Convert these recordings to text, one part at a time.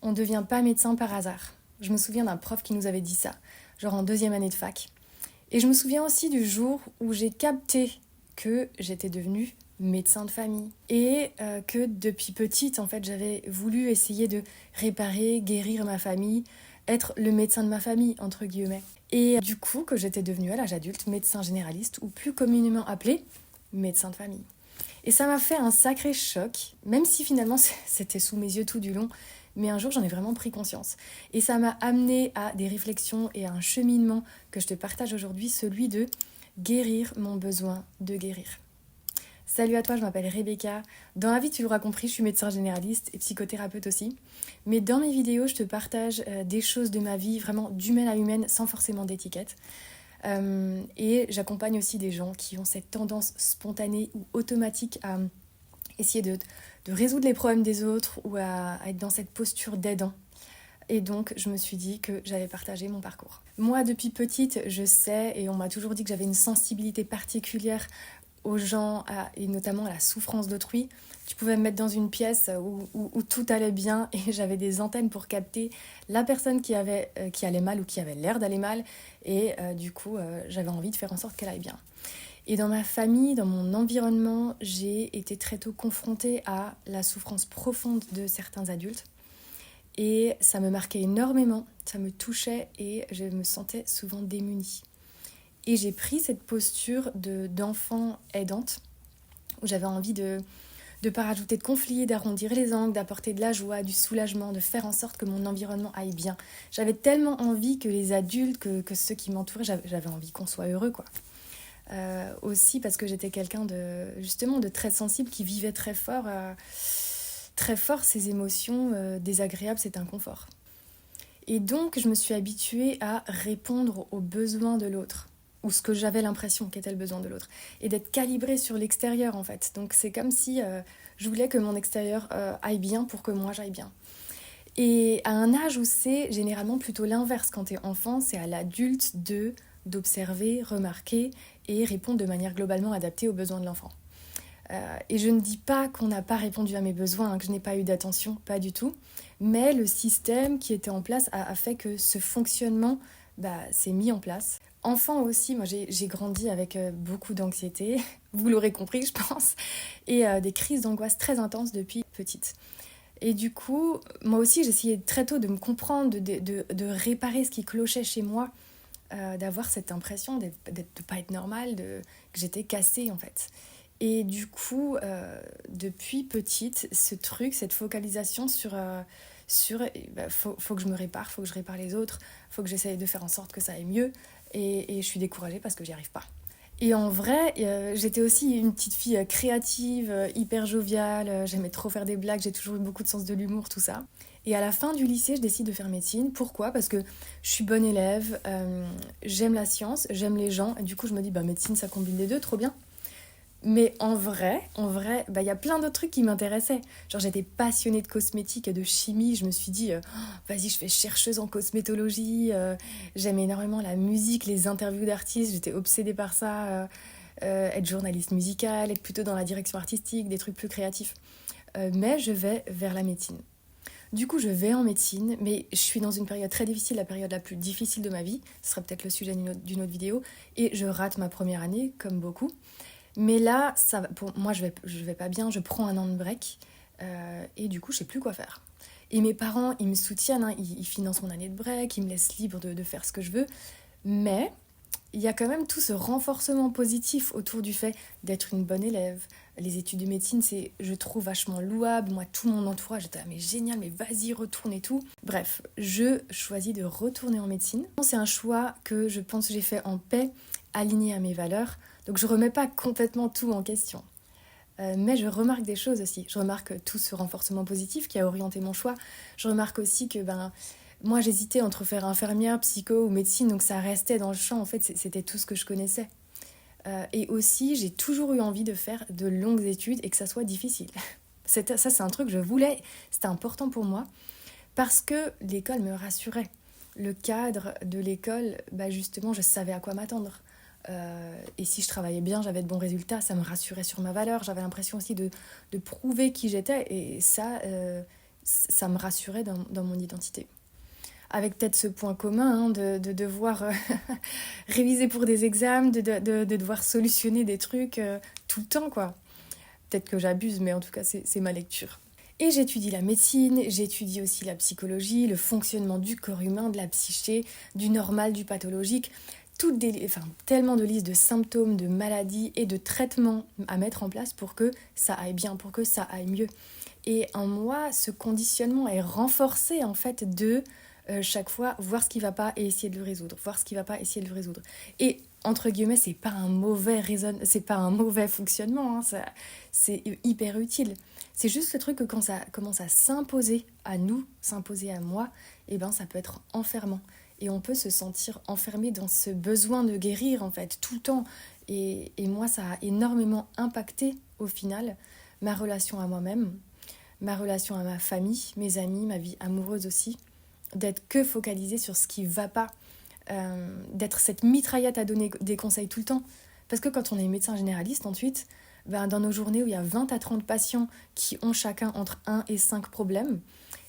On ne devient pas médecin par hasard. Je me souviens d'un prof qui nous avait dit ça, genre en 2e année de fac. Et je me souviens aussi du jour où j'ai capté que j'étais devenue médecin de famille. Et que depuis petite, en fait, j'avais voulu essayer de réparer, guérir ma famille, être le médecin de ma famille, entre guillemets. Et du coup, que j'étais devenue à l'âge adulte médecin généraliste, ou plus communément appelé médecin de famille. Et ça m'a fait un sacré choc, même si finalement c'était sous mes yeux tout du long, mais un jour j'en ai vraiment pris conscience. Et ça m'a amené à des réflexions et à un cheminement que je te partage aujourd'hui, celui de guérir mon besoin de guérir. Salut à toi, je m'appelle Rebecca. Dans la vie, tu l'auras compris, je suis médecin généraliste et psychothérapeute aussi. Mais dans mes vidéos, je te partage des choses de ma vie, vraiment d'humaine à humaine, sans forcément d'étiquette. Et j'accompagne aussi des gens qui ont cette tendance spontanée ou automatique à essayer de résoudre les problèmes des autres ou à être dans cette posture d'aidant. Et donc, je me suis dit que j'allais partager mon parcours. Moi, depuis petite, je sais, et on m'a toujours dit que j'avais une sensibilité particulière aux gens et notamment à la souffrance d'autrui. Tu pouvais me mettre dans une pièce où tout allait bien et j'avais des antennes pour capter la personne qui allait mal ou qui avait l'air d'aller mal et du coup j'avais envie de faire en sorte qu'elle aille bien. Et dans ma famille, dans mon environnement, j'ai été très tôt confrontée à la souffrance profonde de certains adultes et ça me marquait énormément, ça me touchait et je me sentais souvent démunie. Et j'ai pris cette posture d'enfant aidante, où j'avais envie de ne pas rajouter de conflits, d'arrondir les angles, d'apporter de la joie, du soulagement, de faire en sorte que mon environnement aille bien. J'avais tellement envie que les adultes, que ceux qui m'entouraient, j'avais envie qu'on soit heureux, quoi. Aussi parce que j'étais quelqu'un de très sensible, qui vivait très fort ces émotions désagréables, cet inconfort. Et donc, je me suis habituée à répondre aux besoins de l'autre, ou ce que j'avais l'impression qu'était le besoin de l'autre, et d'être calibrée sur l'extérieur en fait. Donc c'est comme si je voulais que mon extérieur aille bien pour que moi j'aille bien. Et à un âge où c'est généralement plutôt l'inverse, quand t'es enfant, c'est à l'adulte d'observer, remarquer et répondre de manière globalement adaptée aux besoins de l'enfant. Et je ne dis pas qu'on n'a pas répondu à mes besoins, que je n'ai pas eu d'attention, pas du tout, mais le système qui était en place a fait que ce fonctionnement s'est mis en place. Enfant aussi, moi j'ai grandi avec beaucoup d'anxiété, vous l'aurez compris je pense, et des crises d'angoisse très intenses depuis petite. Et du coup, moi aussi j'essayais très tôt de me comprendre, de réparer ce qui clochait chez moi, d'avoir cette impression de pas être normale, que j'étais cassée en fait. Et du coup, depuis petite, cette focalisation sur faut que je me répare, faut que je répare les autres, faut que j'essaye de faire en sorte que ça aille mieux. Et je suis découragée parce que j'y arrive pas. Et en vrai, j'étais aussi une petite fille créative, hyper joviale, j'aimais trop faire des blagues, j'ai toujours eu beaucoup de sens de l'humour, tout ça. Et à la fin du lycée, je décide de faire médecine. Pourquoi ? Parce que je suis bonne élève, j'aime la science, j'aime les gens, et du coup je me dis, médecine ça combine les deux, trop bien. Mais en vrai, y a plein d'autres trucs qui m'intéressaient. Genre j'étais passionnée de cosmétiques et de chimie, je me suis dit, vas-y je fais chercheuse en cosmétologie, j'aime énormément la musique, les interviews d'artistes, j'étais obsédée par ça, être journaliste musicale, être plutôt dans la direction artistique, des trucs plus créatifs. Mais je vais vers la médecine. Du coup, je vais en médecine, mais je suis dans une période très difficile, la période la plus difficile de ma vie, ce sera peut-être le sujet d'une autre vidéo, et je rate ma première année, comme beaucoup. Mais là, pour moi, je vais pas bien, je prends un an de break et du coup, je sais plus quoi faire. Et mes parents, ils me soutiennent, hein, ils financent mon année de break, ils me laissent libre de faire ce que je veux. Mais il y a quand même tout ce renforcement positif autour du fait d'être une bonne élève. Les études de médecine, c'est, je trouve, vachement louable. Moi, tout mon entourage était mais génial, mais vas-y, retourne et tout. Bref, je choisis de retourner en médecine. C'est un choix que je pense que j'ai fait en paix, aligné à mes valeurs. Donc je remets pas complètement tout en question. Mais je remarque des choses aussi. Je remarque tout ce renforcement positif qui a orienté mon choix. Je remarque aussi que moi j'hésitais entre faire infirmière, psycho ou médecine, donc ça restait dans le champ. En fait, c'était tout ce que je connaissais. Et aussi, j'ai toujours eu envie de faire de longues études et que ça soit difficile. Ça, c'est un truc que je voulais. C'était important pour moi parce que l'école me rassurait. Le cadre de l'école, justement, je savais à quoi m'attendre. Et si je travaillais bien, j'avais de bons résultats, ça me rassurait sur ma valeur. J'avais l'impression aussi de prouver qui j'étais. Et ça, ça me rassurait dans mon identité. Avec peut-être ce point commun de devoir réviser pour des examens, de devoir solutionner des trucs tout le temps, quoi. Peut-être que j'abuse, mais en tout cas, c'est ma lecture. Et j'étudie la médecine, j'étudie aussi la psychologie, le fonctionnement du corps humain, de la psyché, du normal, du pathologique, tellement de listes de symptômes, de maladies et de traitements à mettre en place pour que ça aille bien, pour que ça aille mieux. Et en moi, ce conditionnement est renforcé en fait de chaque fois voir ce qui va pas et essayer de le résoudre, voir ce qui va pas, essayer de le résoudre. Et entre guillemets, c'est pas un mauvais fonctionnement, hein, c'est hyper utile. C'est juste le truc que quand ça commence à s'imposer à nous, s'imposer à moi, et ben ça peut être enfermant. Et on peut se sentir enfermé dans ce besoin de guérir en fait tout le temps. Et moi, ça a énormément impacté au final ma relation à moi-même, ma relation à ma famille, mes amis, ma vie amoureuse aussi, d'être que focalisée sur ce qui va pas, d'être cette mitraillette à donner des conseils tout le temps. Parce que quand on est médecin généraliste ensuite, dans nos journées où il y a 20 à 30 patients qui ont chacun entre 1 et 5 problèmes,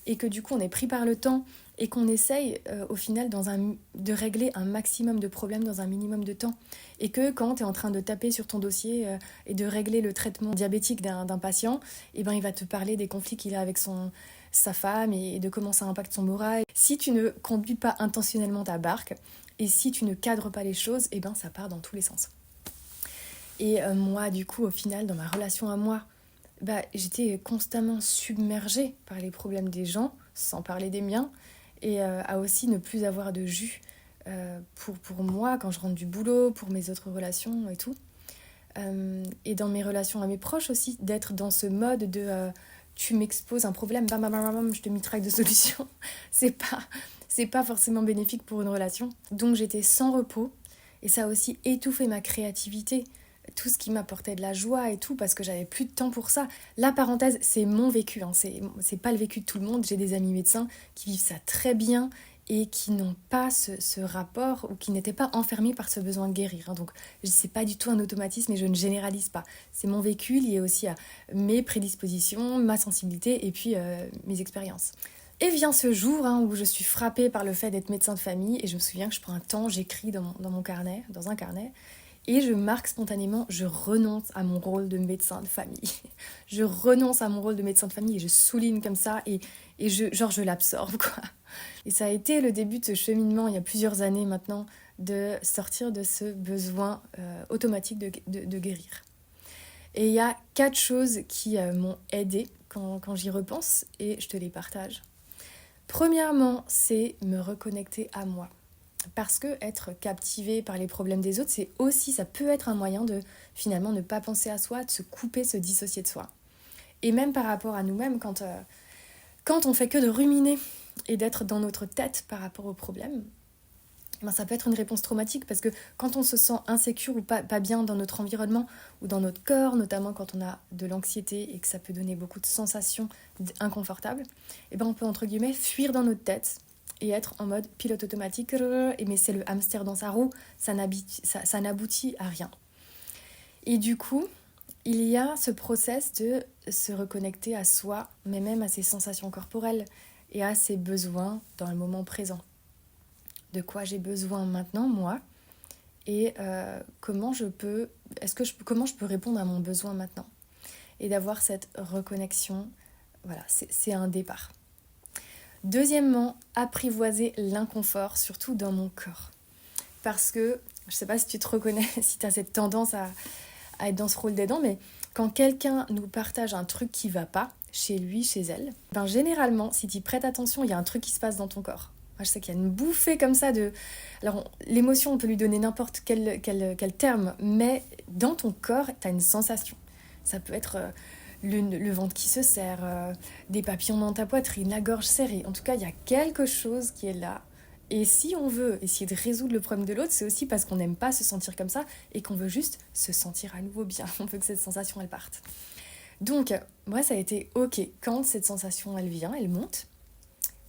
et que du coup on est pris par le temps et qu'on essaye au final de régler un maximum de problèmes dans un minimum de temps. Et que quand tu es en train de taper sur ton dossier et de régler le traitement diabétique d'un patient, et ben, il va te parler des conflits qu'il a avec sa femme et de comment ça impacte son moral. Si tu ne conduis pas intentionnellement ta barque et si tu ne cadres pas les choses, et ben, ça part dans tous les sens. Et moi, du coup, au final, dans ma relation à moi, j'étais constamment submergée par les problèmes des gens, sans parler des miens, et à aussi ne plus avoir de jus pour moi quand je rentre du boulot, pour mes autres relations et tout. Et dans mes relations à mes proches aussi, d'être dans ce mode de tu m'exposes un problème, bam, bam, bam, bam, je te mitraille de solutions. c'est pas forcément bénéfique pour une relation. Donc j'étais sans repos, et ça a aussi étouffé ma créativité, tout ce qui m'apportait de la joie et tout, parce que j'avais plus de temps pour ça. La parenthèse, c'est mon vécu, hein, c'est pas le vécu de tout le monde. J'ai des amis médecins qui vivent ça très bien et qui n'ont pas ce rapport, ou qui n'étaient pas enfermés par ce besoin de guérir, hein. Donc c'est pas du tout un automatisme et je ne généralise pas. C'est mon vécu lié aussi à mes prédispositions, ma sensibilité et puis mes expériences. Et vient ce jour où je suis frappée par le fait d'être médecin de famille, et je me souviens que je prends un temps, j'écris dans un carnet, et je marque spontanément, je renonce à mon rôle de médecin de famille. Je renonce à mon rôle de médecin de famille et je souligne comme ça et je l'absorbe, quoi. Et ça a été le début de ce cheminement, il y a plusieurs années maintenant, de sortir de ce besoin automatique de guérir. Et il y a 4 choses qui m'ont aidée quand j'y repense, et je te les partage. Premièrement, c'est me reconnecter à moi. Parce que être captivé par les problèmes des autres, ça peut être un moyen de finalement ne pas penser à soi, de se couper, se dissocier de soi. Et même par rapport à nous-mêmes, quand on fait que de ruminer et d'être dans notre tête par rapport aux problèmes, ça peut être une réponse traumatique, parce que quand on se sent insécure ou pas bien dans notre environnement ou dans notre corps, notamment quand on a de l'anxiété et que ça peut donner beaucoup de sensations inconfortables, on peut entre guillemets fuir dans notre tête et être en mode pilote automatique, mais c'est le hamster dans sa roue, ça n'aboutit à rien. Et du coup, il y a ce process de se reconnecter à soi, mais même à ses sensations corporelles et à ses besoins dans le moment présent. De quoi j'ai besoin maintenant, moi, et comment je peux répondre à mon besoin maintenant. Et d'avoir cette reconnexion, voilà, c'est un départ. Deuxièmement, apprivoiser l'inconfort, surtout dans mon corps. Parce que, je sais pas si tu te reconnais, si tu as cette tendance à être dans ce rôle d'aidant, mais quand quelqu'un nous partage un truc qui va pas, chez lui, chez elle, généralement, si tu prêtes attention, il y a un truc qui se passe dans ton corps. Moi, je sais qu'il y a une bouffée comme ça de... Alors, l'émotion, on peut lui donner n'importe quel terme, mais dans ton corps, tu as une sensation. Ça peut être... Le ventre qui se serre, des papillons dans ta poitrine, la gorge serrée. En tout cas, il y a quelque chose qui est là. Et si on veut essayer de résoudre le problème de l'autre, c'est aussi parce qu'on n'aime pas se sentir comme ça et qu'on veut juste se sentir à nouveau bien. On veut que cette sensation, elle parte. Donc, moi, ça a été OK. Quand cette sensation, elle vient, elle monte,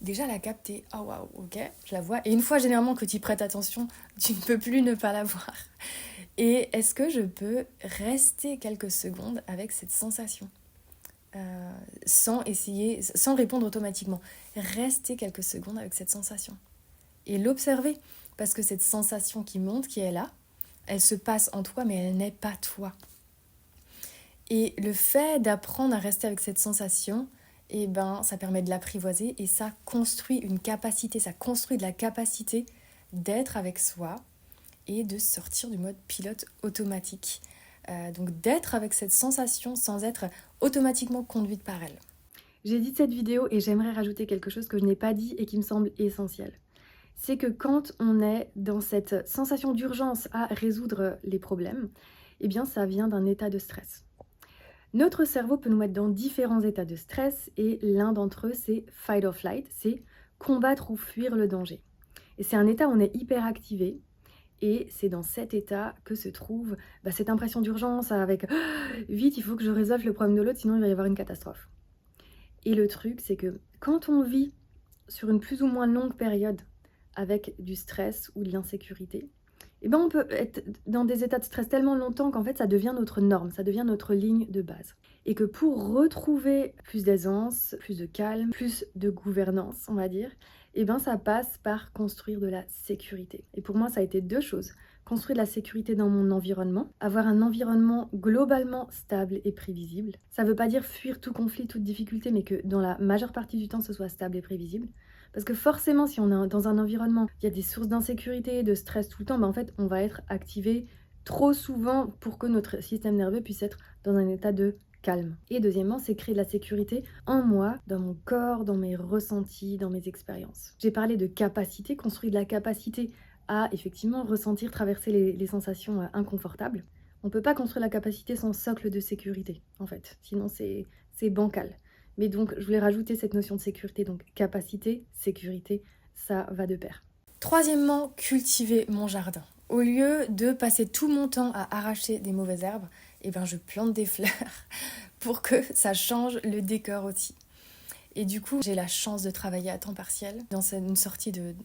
déjà la capter. Oh waouh, OK, je la vois. Et une fois, généralement, que tu y prêtes attention, tu ne peux plus ne pas la voir. Et est-ce que je peux rester quelques secondes avec cette sensation ? sans répondre automatiquement. Rester quelques secondes avec cette sensation et l'observer, parce que cette sensation qui monte, qui est là, elle se passe en toi, mais elle n'est pas toi. Et le fait d'apprendre à rester avec cette sensation, ça permet de l'apprivoiser et ça construit une capacité, ça construit de la capacité d'être avec soi et de sortir du mode pilote automatique. Donc d'être avec cette sensation sans être automatiquement conduite par elle. J'ai dit cette vidéo et j'aimerais rajouter quelque chose que je n'ai pas dit et qui me semble essentiel. C'est que quand on est dans cette sensation d'urgence à résoudre les problèmes, ça vient d'un état de stress. Notre cerveau peut nous mettre dans différents états de stress et l'un d'entre eux, c'est fight or flight, c'est combattre ou fuir le danger. Et c'est un état où on est hyper activé et c'est dans cet état que se trouve cette impression d'urgence avec vite, il faut que je résolve le problème de l'autre, sinon il va y avoir une catastrophe. Et le truc, c'est que quand on vit sur une plus ou moins longue période avec du stress ou de l'insécurité, on peut être dans des états de stress tellement longtemps qu'en fait ça devient notre norme, ça devient notre ligne de base. Et que pour retrouver plus d'aisance, plus de calme, plus de gouvernance, on va dire, ça passe par construire de la sécurité. Et pour moi, ça a été deux choses. Construire de la sécurité dans mon environnement, avoir un environnement globalement stable et prévisible. Ça ne veut pas dire fuir tout conflit, toute difficulté, mais que dans la majeure partie du temps, ce soit stable et prévisible. Parce que forcément, si on est dans un environnement, il y a des sources d'insécurité, de stress tout le temps, en fait, on va être activé trop souvent pour que notre système nerveux puisse être dans un état de calme. Et deuxièmement, c'est créer de la sécurité en moi, dans mon corps, dans mes ressentis, dans mes expériences. J'ai parlé de capacité, construire de la capacité à effectivement ressentir, traverser les sensations inconfortables. On ne peut pas construire la capacité sans socle de sécurité, en fait. Sinon, c'est bancal. Mais donc, je voulais rajouter cette notion de sécurité. Donc, capacité, sécurité, ça va de pair. Troisièmement, cultiver mon jardin. Au lieu de passer tout mon temps à arracher des mauvaises herbes, je plante des fleurs pour que ça change le décor aussi. Et du coup, j'ai la chance de travailler à temps partiel dans une sortie de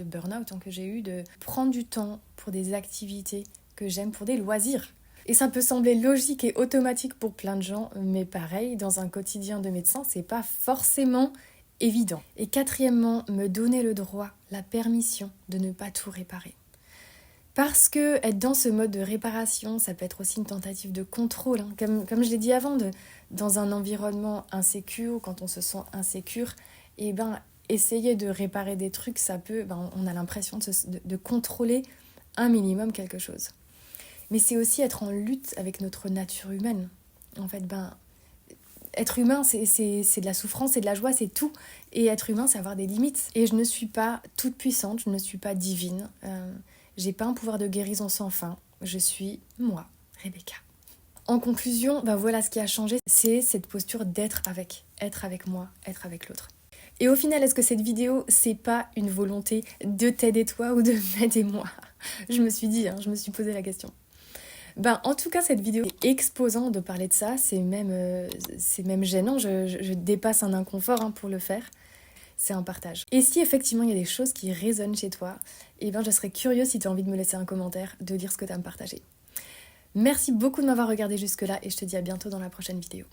burn-out que j'ai eu, de prendre du temps pour des activités que j'aime, pour des loisirs. Et ça peut sembler logique et automatique pour plein de gens, mais pareil, dans un quotidien de médecin, c'est pas forcément évident. Et quatrièmement, me donner le droit, la permission de ne pas tout réparer. Parce que être dans ce mode de réparation, ça peut être aussi une tentative de contrôle. Comme je l'ai dit avant, dans un environnement insécure, quand on se sent insécure, essayer de réparer des trucs, ça peut, on a l'impression de contrôler un minimum quelque chose. Mais c'est aussi être en lutte avec notre nature humaine. En fait, être humain, c'est de la souffrance, c'est de la joie, c'est tout. Et être humain, c'est avoir des limites. Et je ne suis pas toute puissante, je ne suis pas divine. J'ai pas un pouvoir de guérison sans fin. Je suis moi, Rebecca. En conclusion, voilà ce qui a changé, c'est cette posture d'être avec moi, être avec l'autre. Et au final, est-ce que cette vidéo, c'est pas une volonté de t'aider toi ou de m'aider moi ? Je me suis dit, je me suis posé la question. En tout cas, cette vidéo est exposante de parler de ça, c'est même gênant, je dépasse un inconfort pour le faire. C'est un partage. Et si effectivement il y a des choses qui résonnent chez toi, je serais curieuse si tu as envie de me laisser un commentaire, de dire ce que tu as à me partager. Merci beaucoup de m'avoir regardé jusque-là et je te dis à bientôt dans la prochaine vidéo.